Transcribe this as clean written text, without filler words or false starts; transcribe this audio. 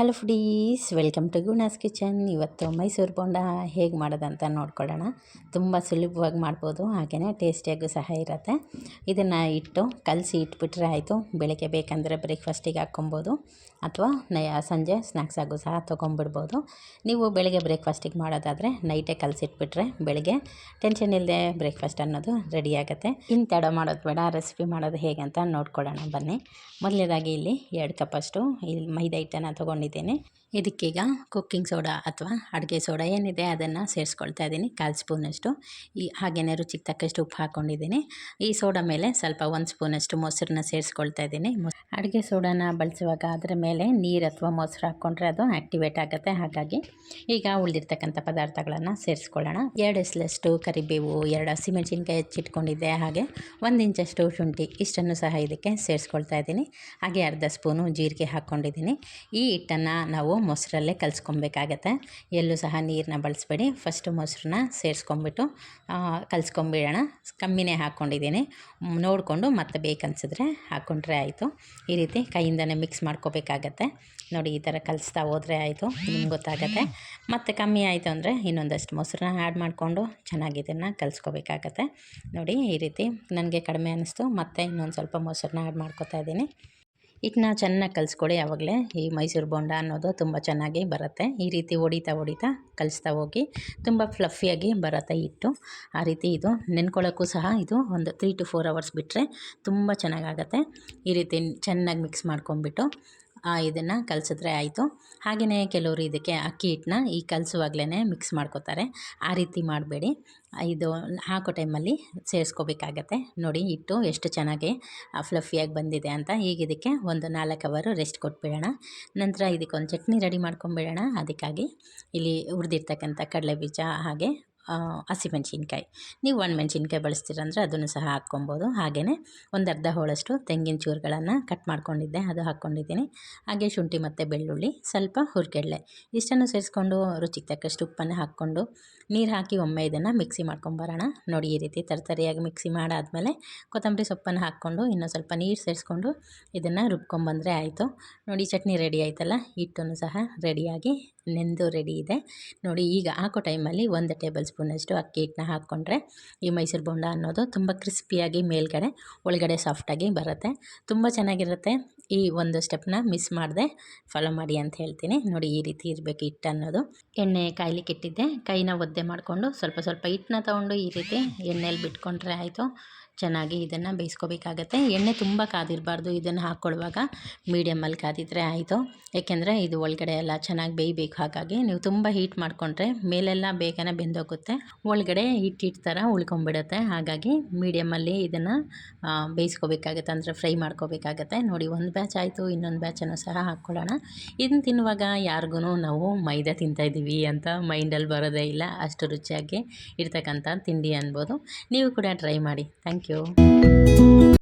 Hello foodies, welcome to Guna's kitchen. ಇವತ್ತು ಮೈಸೂರು ಬೋಂಡ ಹೇಗೆ ಮಾಡೋದಂತ ನೋಡ್ಕೊಳ್ಳೋಣ. ತುಂಬ ಸುಲಭವಾಗಿ ಮಾಡ್ಬೋದು, ಹಾಗೆಯೇ ಟೇಸ್ಟಿಯಾಗೂ ಸಹ ಇರುತ್ತೆ. ಇದನ್ನು ಕಲಸಿ ಇಟ್ಬಿಟ್ರೆ ಆಯಿತು. ಬೆಳಗ್ಗೆ ಬೇಕಂದರೆ ಬ್ರೇಕ್ಫಾಸ್ಟಿಗೆ ಹಾಕ್ಕೊಬೋದು, ಅಥವಾ ಸಂಜೆ ಸ್ನ್ಯಾಕ್ಸಾಗೂ ಸಹ ತೊಗೊಂಬಿಡ್ಬೋದು. ನೀವು ಬೆಳಗ್ಗೆ ಬ್ರೇಕ್ಫಾಸ್ಟಿಗೆ ಮಾಡೋದಾದರೆ ನೈಟೇ ಕಲಸಿಟ್ಬಿಟ್ರೆ ಬೆಳಗ್ಗೆ ಟೆನ್ಷನ್ ಇಲ್ಲದೆ ಬ್ರೇಕ್ಫಾಸ್ಟ್ ಅನ್ನೋದು ರೆಡಿ ಆಗುತ್ತೆ. ಇನ್ನು ತಡ ಮಾಡೋದು ಬೇಡ, ರೆಸಿಪಿ ಮಾಡೋದು ಹೇಗೆ ಅಂತ ನೋಡ್ಕೊಳ್ಳೋಣ ಬನ್ನಿ. ಮೊದಲನೇದಾಗಿ ಇಲ್ಲಿ 2 ಕಪ್ಪಷ್ಟು ಇಲ್ಲಿ ಮೈದಾ ಹಿಟ್ಟನ್ನು ತೊಗೊಂಡಿದ್ದೀನಿ. ಇದಕ್ಕೀಗ ಕುಕ್ಕಿಂಗ್ ಸೋಡಾ ಅಥವಾ ಅಡುಗೆ ಸೋಡಾ ಏನಿದೆ ಅದನ್ನು ಸೇರಿಸ್ಕೊಳ್ತಾ ಇದ್ದೀನಿ, 1/4 ಸ್ಪೂನಷ್ಟು. ಹಾಗೆಯೇ ರುಚಿಗೆ ತಕ್ಕಷ್ಟು ಉಪ್ಪು ಹಾಕ್ಕೊಂಡಿದ್ದೀನಿ. ಈ ಸೋಡಾ ಮೇಲೆ ಸ್ವಲ್ಪ 1 ಸ್ಪೂನಷ್ಟು ಮೊಸರನ್ನ ಸೇರಿಸ್ಕೊಳ್ತಾ ಇದ್ದೀನಿ. ಅಡುಗೆ ಸೋಡಾನ ಬಳಸುವಾಗ ಅದರ ಮೇಲೆ ನೀರು ಅಥವಾ ಮೊಸರು ಹಾಕ್ಕೊಂಡ್ರೆ ಅದು ಆ್ಯಕ್ಟಿವೇಟ್ ಆಗುತ್ತೆ. ಹಾಗಾಗಿ ಈಗ ಉಳಿದಿರ್ತಕ್ಕಂಥ ಪದಾರ್ಥಗಳನ್ನು ಸೇರಿಸ್ಕೊಳ್ಳೋಣ. 2 ಎಸಳಷ್ಟು ಕರಿಬೇವು, 2 ಹಸಿಮೆಣಸಿನ್ಕಾಯಿ ಹೆಚ್ಚಿಟ್ಕೊಂಡಿದ್ದೆ, ಹಾಗೆ 1 ಇಂಚಷ್ಟು ಶುಂಠಿ, ಇಷ್ಟನ್ನು ಸಹ ಇದಕ್ಕೆ ಸೇರಿಸ್ಕೊಳ್ತಾ ಇದ್ದೀನಿ. ಹಾಗೆ ಅರ್ಧ ಸ್ಪೂನು ಜೀರಿಗೆ ಹಾಕ್ಕೊಂಡಿದ್ದೀನಿ. ಈ ಹಿಟ್ಟನ್ನು ನಾವು ಮೊಸರಲ್ಲೇ ಕಲಿಸ್ಕೊಬೇಕಾಗತ್ತೆ. ಎಲ್ಲೂ ಸಹ ನೀರನ್ನ ಬಳಸಬೇಡಿ. ಫಸ್ಟು ಮೊಸರನ್ನ ಸೇರಿಸ್ಕೊಂಬಿಟ್ಟು ಕಲಿಸ್ಕೊಂಬಿಡೋಣ. ಕಮ್ಮಿನೇ ಹಾಕ್ಕೊಂಡಿದ್ದೀನಿ, ನೋಡಿಕೊಂಡು ಮತ್ತೆ ಬೇಕನ್ಸಿದ್ರೆ ಹಾಕ್ಕೊಂಡ್ರೆ ಆಯಿತು. ಈ ರೀತಿ ಕೈಯಿಂದನೇ ಮಿಕ್ಸ್ ಮಾಡ್ಕೋಬೇಕಾಗತ್ತೆ. ನೋಡಿ, ಈ ಥರ ಕಲಿಸ್ತಾ ಹೋದರೆ ಆಯಿತು, ನಿಮ್ಗೆ ಗೊತ್ತಾಗತ್ತೆ. ಮತ್ತು ಕಮ್ಮಿ ಆಯಿತು ಅಂದರೆ ಇನ್ನೊಂದಷ್ಟು ಮೊಸರನ್ನ ಆ್ಯಡ್ ಮಾಡಿಕೊಂಡು ಚೆನ್ನಾಗಿ ಇದನ್ನು ಕಲಿಸ್ಕೋಬೇಕಾಗತ್ತೆ. ನೋಡಿ, ಈ ರೀತಿ ನನಗೆ ಕಡಿಮೆ ಅನ್ನಿಸ್ತು, ಮತ್ತು ಇನ್ನೊಂದು ಸ್ವಲ್ಪ ಮೊಸರನ್ನ ಆ್ಯಡ್ ಮಾಡ್ಕೊತಾ ಇದ್ದೀನಿ. ಹಿಟ್ಟನ್ನ ಚೆನ್ನಾಗಿ ಕಲಿಸ್ಕೊಳ್ಳಿ, ಆವಾಗಲೇ ಈ ಮೈಸೂರು ಬೋಂಡ ಅನ್ನೋದು ತುಂಬ ಚೆನ್ನಾಗಿ ಬರುತ್ತೆ. ಈ ರೀತಿ ಹೊಡಿತಾ ಕಲಿಸ್ತಾ ಹೋಗಿ ತುಂಬ ಫ್ಲಫಿಯಾಗಿ ಬರುತ್ತೆ ಹಿಟ್ಟು. ಆ ರೀತಿ ಇದು ನೆನ್ಕೊಳ್ಳೋಕ್ಕೂ ಸಹ ಇದು ಒಂದು 3 to 4 ಅವರ್ಸ್ ಬಿಟ್ಟರೆ ತುಂಬ ಚೆನ್ನಾಗಾಗತ್ತೆ. ಈ ರೀತಿ ಚೆನ್ನಾಗಿ ಮಿಕ್ಸ್ ಮಾಡ್ಕೊಂಬಿಟ್ಟು ಇದನ್ನು ಕಲಿಸಿದ್ರೆ ಆಯಿತು. ಹಾಗೆಯೇ ಕೆಲವರು ಇದಕ್ಕೆ ಅಕ್ಕಿ ಹಿಟ್ಟನ್ನ ಈ ಕಲಿಸುವಾಗಲೇ ಮಿಕ್ಸ್ ಮಾಡ್ಕೋತಾರೆ. ಆ ರೀತಿ ಮಾಡಬೇಡಿ, ಇದು ಹಾಕೋ ಟೈಮಲ್ಲಿ ಸೇರಿಸ್ಕೋಬೇಕಾಗತ್ತೆ. ನೋಡಿ, ಹಿಟ್ಟು ಎಷ್ಟು ಚೆನ್ನಾಗಿ ಫ್ಲಫಿಯಾಗಿ ಬಂದಿದೆ ಅಂತ. ಈಗ ಇದಕ್ಕೆ ಒಂದು 4 ಅವರು ರೆಸ್ಟ್ ಕೊಟ್ಬಿಡೋಣ. ನಂತರ ಇದಕ್ಕೊಂದು ಚಟ್ನಿ ರೆಡಿ ಮಾಡ್ಕೊಂಬಿಡೋಣ. ಅದಕ್ಕಾಗಿ ಇಲ್ಲಿ ಹುರಿದಿರ್ತಕ್ಕಂಥ ಕಡಲೆಬೀಜ, ಹಾಗೆ ಹಸಿಮೆಣ್ಸಿನ್ಕಾಯಿ, ನೀವು ಒಣಮೆಣ್ಸಿನ್ಕಾಯಿ ಬಳಸ್ತೀರಂದರೆ ಅದನ್ನು ಸಹ ಹಾಕ್ಕೊಬೋದು. ಹಾಗೆಯೇ ಒಂದು ಅರ್ಧ ಹೋಳಷ್ಟು ತೆಂಗಿನ ಚೂರುಗಳನ್ನು ಕಟ್ ಮಾಡ್ಕೊಂಡಿದ್ದೆ, ಅದು ಹಾಕ್ಕೊಂಡಿದ್ದೀನಿ. ಹಾಗೆ ಶುಂಠಿ ಮತ್ತು ಬೆಳ್ಳುಳ್ಳಿ, ಸ್ವಲ್ಪ ಹುರ್ಗಡ್ಲೆ, ಇಷ್ಟನ್ನು ಸೇರಿಸ್ಕೊಂಡು ರುಚಿಗೆ ತಕ್ಕಷ್ಟು ಉಪ್ಪನ್ನು ಹಾಕ್ಕೊಂಡು ನೀರು ಹಾಕಿ ಒಮ್ಮೆ ಇದನ್ನು ಮಿಕ್ಸಿ ಮಾಡ್ಕೊಂಬರೋಣ. ನೋಡಿ, ಈ ರೀತಿ ತರಿಯಾಗಿ ಮಿಕ್ಸಿ ಮಾಡಾದಮೇಲೆ ಕೊತ್ತಂಬರಿ ಸೊಪ್ಪನ್ನು ಹಾಕ್ಕೊಂಡು ಇನ್ನೂ ಸ್ವಲ್ಪ ನೀರು ಸೇರಿಸ್ಕೊಂಡು ಇದನ್ನು ರುಬ್ಕೊಂಬಂದರೆ ಆಯಿತು. ನೋಡಿ, ಚಟ್ನಿ ರೆಡಿ ಆಯ್ತಲ್ಲ. ಹಿಟ್ಟನ್ನು ಸಹ ರೆಡಿಯಾಗಿ ನೆಂದು ರೆಡಿ ಇದೆ. ನೋಡಿ, ಈಗ ಹಾಕೋ ಟೈಮಲ್ಲಿ 1 ಟೇಬಲ್ ಸ್ಪೂನಷ್ಟು ಅಕ್ಕಿ ಹಿಟ್ಟನ್ನ ಹಾಕ್ಕೊಂಡ್ರೆ ಈ ಮೈಸೂರು ಬೋಂಡ ಅನ್ನೋದು ತುಂಬ ಕ್ರಿಸ್ಪಿಯಾಗಿ ಮೇಲ್ಗಡೆ ಒಳಗಡೆ ಸಾಫ್ಟಾಗಿ ಬರುತ್ತೆ. ತುಂಬ ಚೆನ್ನಾಗಿರುತ್ತೆ. ಈ ಒಂದು ಸ್ಟೆಪ್ನ ಮಿಸ್ ಮಾಡದೆ ಫಾಲೋ ಮಾಡಿ ಅಂತ ಹೇಳ್ತೀನಿ. ನೋಡಿ, ಈ ರೀತಿ ಇರಬೇಕು ಹಿಟ್ಟು ಅನ್ನೋದು. ಎಣ್ಣೆ ಕಾಯ್ಲಿಕ್ಕೆ ಇಟ್ಟಿದ್ದೆ, ಕೈನ ಒದ್ದೆ ಮಾಡಿಕೊಂಡು ಸ್ವಲ್ಪ ಹಿಟ್ಟನ್ನ ತೊಗೊಂಡು ಈ ರೀತಿ ಎಣ್ಣೆಯಲ್ಲಿ ಬಿಟ್ಕೊಂಡ್ರೆ ಆಯಿತು. ಚೆನ್ನಾಗಿ ಇದನ್ನು ಬೇಯಿಸ್ಕೋಬೇಕಾಗತ್ತೆ. ಎಣ್ಣೆ ತುಂಬ ಕಾದಿರಬಾರ್ದು. ಇದನ್ನು ಹಾಕ್ಕೊಳ್ಳುವಾಗ ಮೀಡಿಯಮಲ್ಲಿ ಕಾದಿದ್ರೆ ಆಯಿತು. ಏಕೆಂದರೆ ಇದು ಒಳಗಡೆ ಎಲ್ಲ ಚೆನ್ನಾಗಿ ಬೇಯಬೇಕು. ಹಾಗಾಗಿ ನೀವು ತುಂಬ ಹೀಟ್ ಮಾಡಿಕೊಂಡ್ರೆ ಮೇಲೆಲ್ಲ ಬೇಗನೆ ಬೆಂದೋಗುತ್ತೆ, ಒಳಗಡೆ ಹಿಟ್ಟು ಥರ ಉಳ್ಕೊಂಬಿಡುತ್ತೆ. ಹಾಗಾಗಿ ಮೀಡಿಯಮಲ್ಲಿ ಇದನ್ನು ಬೇಯಿಸ್ಕೋಬೇಕಾಗತ್ತೆ, ಅಂದರೆ ಫ್ರೈ ಮಾಡ್ಕೋಬೇಕಾಗತ್ತೆ. ನೋಡಿ, ಒಂದು ಬ್ಯಾಚ್ ಆಯಿತು, ಇನ್ನೊಂದು ಬ್ಯಾಚನ್ನು ಸಹ ಹಾಕ್ಕೊಳ್ಳೋಣ. ಇದನ್ನು ತಿನ್ನುವಾಗ ಯಾರಿಗೂ ನಾವು ಮೈದಾ ತಿಂತಾಯಿದ್ದೀವಿ ಅಂತ ಮೈಂಡಲ್ಲಿ ಬರೋದೇ ಇಲ್ಲ. ಅಷ್ಟು ರುಚಿಯಾಗಿ ಇರ್ತಕ್ಕಂಥ ತಿಂಡಿ ಅನ್ಬೋದು. ನೀವು ಕೂಡ ಟ್ರೈ ಮಾಡಿ. Thank you.